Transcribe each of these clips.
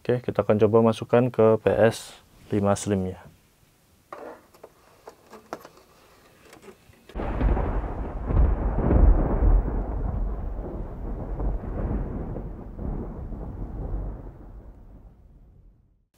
Oke, kita akan coba masukkan ke PS5 Slim-nya.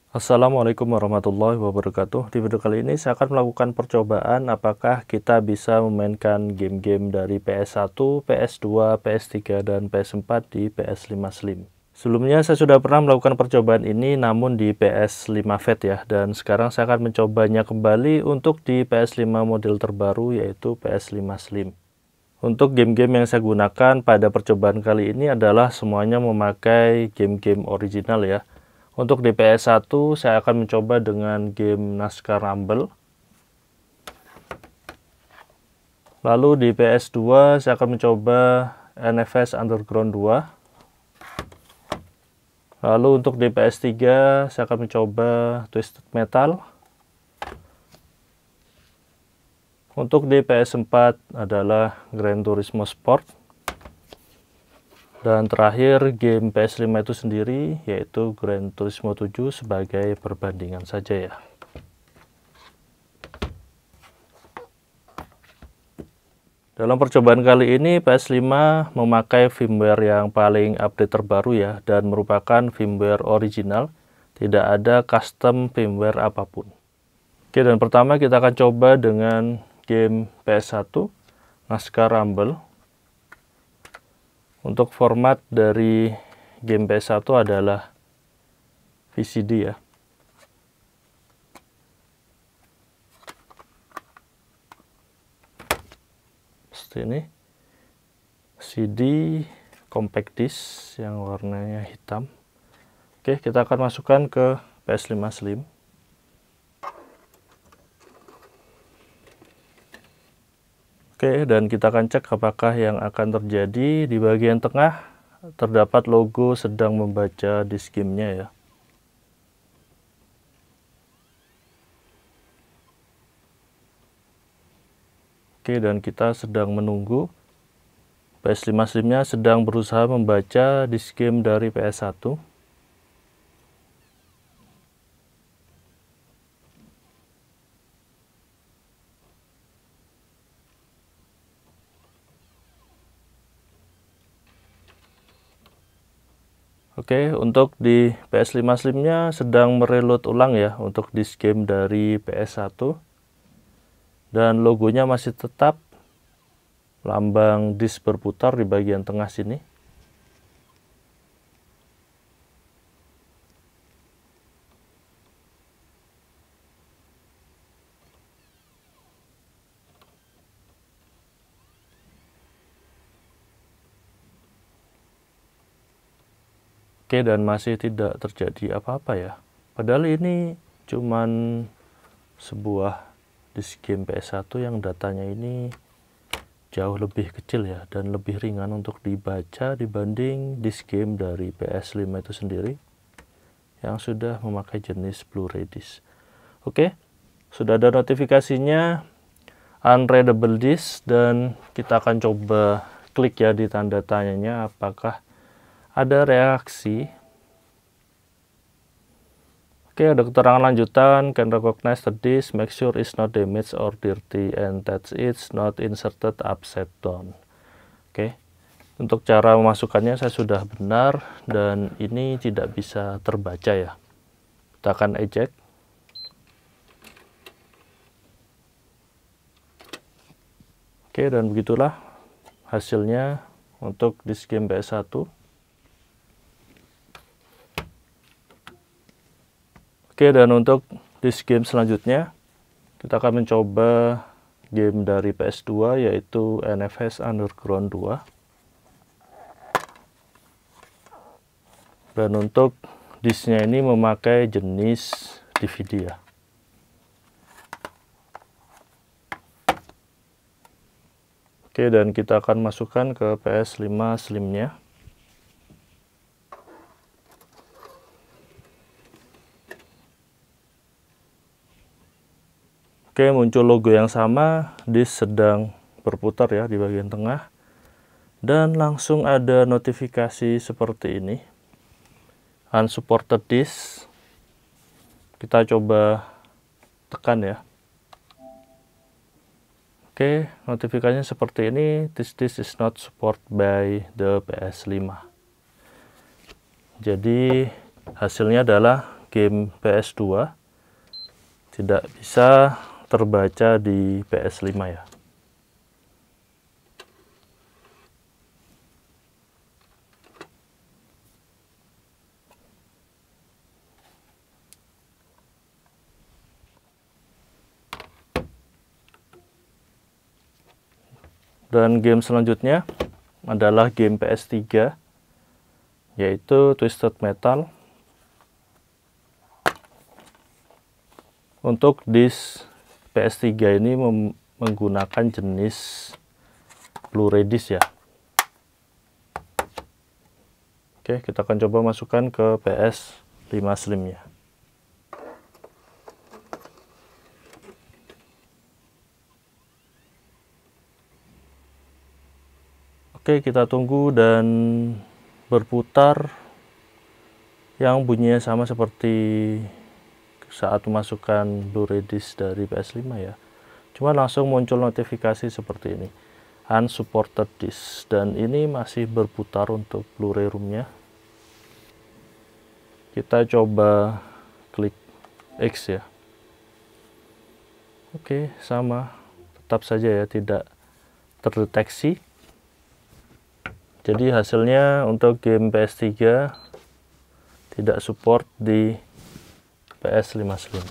Assalamualaikum warahmatullahi wabarakatuh. Di video kali ini saya akan melakukan percobaan apakah kita bisa memainkan game-game dari PS1, PS2, PS3, dan PS4 di PS5 Slim. Sebelumnya saya sudah pernah melakukan percobaan ini namun di PS5 Fat ya, dan sekarang saya akan mencobanya kembali untuk di PS5 model terbaru yaitu PS5 Slim. Untuk game-game yang saya gunakan pada percobaan kali ini adalah semuanya memakai game-game original ya. Untuk di PS1 saya akan mencoba dengan game NASCAR Rumble. Lalu di PS2 saya akan mencoba NFS Underground 2. Lalu untuk di PS3 saya akan mencoba Twisted Metal. Untuk di PS4 adalah Gran Turismo Sport. Dan terakhir game PS5 itu sendiri yaitu Gran Turismo 7 sebagai perbandingan saja ya. Dalam percobaan kali ini PS5 memakai firmware yang paling update terbaru ya, dan merupakan firmware original, tidak ada custom firmware apapun. Oke, dan pertama kita akan coba dengan game PS1 NASCAR Rumble. Untuk format dari game PS1 adalah VCD ya. Seperti ini. CD compact disc yang warnanya hitam. Oke, kita akan masukkan ke PS5 Slim. Oke, dan kita akan cek apakah yang akan terjadi. Di bagian tengah terdapat logo sedang membaca disk game-nya ya. Oke, dan kita sedang menunggu. PS5 Slim-nya sedang berusaha membaca disk game dari PS1. Oke, untuk di PS5 Slim-nya sedang mereload ulang ya untuk disk game dari PS1. Dan logonya masih tetap lambang disk berputar di bagian tengah sini. Oke, dan masih tidak terjadi apa-apa ya. Padahal ini cuman sebuah disk game PS1 yang datanya ini jauh lebih kecil ya, dan lebih ringan untuk dibaca dibanding disk game dari PS5 itu sendiri yang sudah memakai jenis Blu-ray disc. Oke, sudah ada notifikasinya unreadable disk, dan kita akan coba klik ya di tanda tanyanya apakah ada reaksi. Oke, ada keterangan lanjutan, can recognize the disk, make sure it's not damaged or dirty, and that it's not inserted upside down. Oke, untuk cara memasukkannya saya sudah benar, dan ini tidak bisa terbaca ya. Kita akan eject. Oke, dan begitulah hasilnya untuk disk game PS1. Oke, dan untuk disk game selanjutnya kita akan mencoba game dari PS2 yaitu NFS Underground 2. Dan untuk disknya ini memakai jenis DVD ya. Oke, dan kita akan masukkan ke PS5 Slim-nya. Oke, muncul logo yang sama, disk sedang berputar ya di bagian tengah. Dan langsung ada notifikasi seperti ini. unsupported disk. Kita coba tekan ya. Oke, notifikasinya seperti ini. This disk is not supported by the PS5. Jadi hasilnya adalah game PS2 tidak bisa terbaca di PS5 ya. Dan game selanjutnya adalah game PS3, yaitu Twisted Metal. Untuk disk PS3 ini menggunakan jenis Blu-ray disk ya. Oke, kita akan coba masukkan ke PS5 Slim-nya. Oke, kita tunggu dan berputar yang bunyinya sama seperti saat memasukkan Blu-ray disk dari PS5 ya. Cuma langsung muncul notifikasi seperti ini, unsupported disk, dan ini masih berputar untuk Blu-ray room-nya. Kita coba klik X ya. Oke, sama, tetap saja ya, tidak terdeteksi. Jadi hasilnya untuk game PS3 tidak support di PS5 Slim.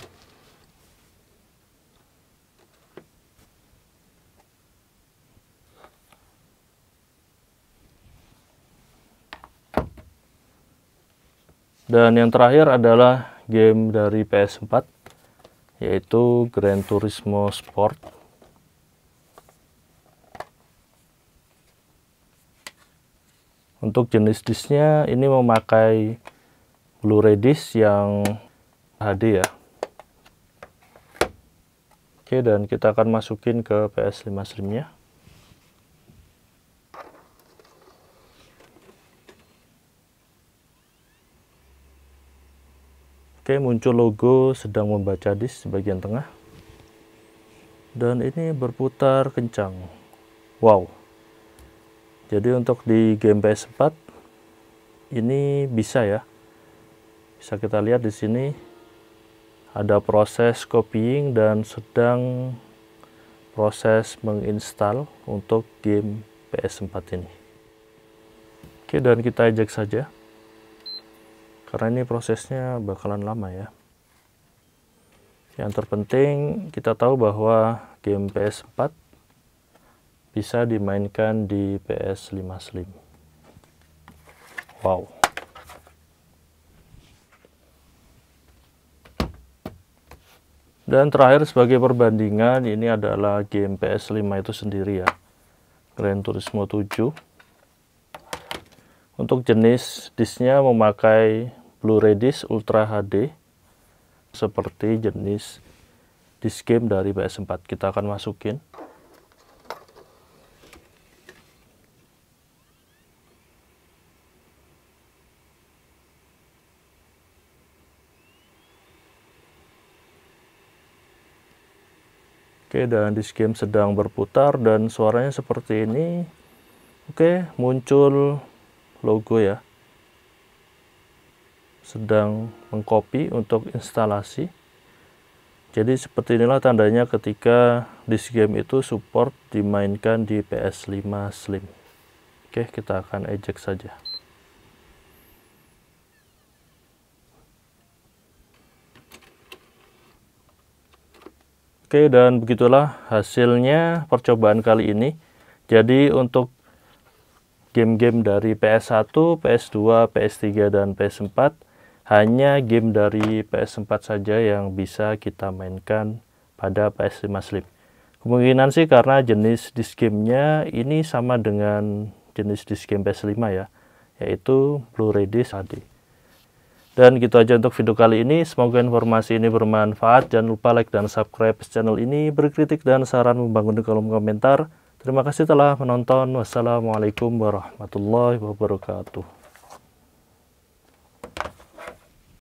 Dan yang terakhir adalah game dari PS4, yaitu Gran Turismo Sport. Untuk jenis disknya ini memakai Blu-ray disk yang HD ya. Oke, dan kita akan masukin ke PS5 Slim-nya. Oke, muncul logo sedang membaca disk di bagian tengah. Dan ini berputar kencang. Wow. Jadi untuk di game PS4 ini bisa ya. Bisa kita lihat di sini ada proses copying dan sedang proses menginstal untuk game PS4 ini. Oke, dan kita ejek saja. Karena ini prosesnya bakalan lama ya. Yang terpenting kita tahu bahwa game PS4 bisa dimainkan di PS5 Slim. Wow. Dan terakhir sebagai perbandingan, ini adalah game PS5 itu sendiri ya. Gran Turismo 7. Untuk jenis disknya memakai Blu-ray disk Ultra HD seperti jenis disk game dari PS4. Kita akan masukin. Oke, dan disk game sedang berputar dan suaranya seperti ini. Oke, muncul logo ya. Sedang mengcopy untuk instalasi. Jadi seperti inilah tandanya ketika disk game itu support dimainkan di PS5 Slim. Oke, kita akan ejek saja. Oke, dan begitulah hasilnya percobaan kali ini. Jadi untuk game-game dari PS1, PS2, PS3, dan PS4, hanya game dari PS4 saja yang bisa kita mainkan pada PS5 Slim. Kemungkinan sih karena jenis disk gamenya ini sama dengan jenis disk game PS5 ya, yaitu Blu-ray disk HD. Dan gitu aja untuk video kali ini. Semoga informasi ini bermanfaat. Jangan lupa like dan subscribe channel ini. Berkritik dan saran membangun di kolom komentar. Terima kasih telah menonton. Wassalamualaikum warahmatullahi wabarakatuh.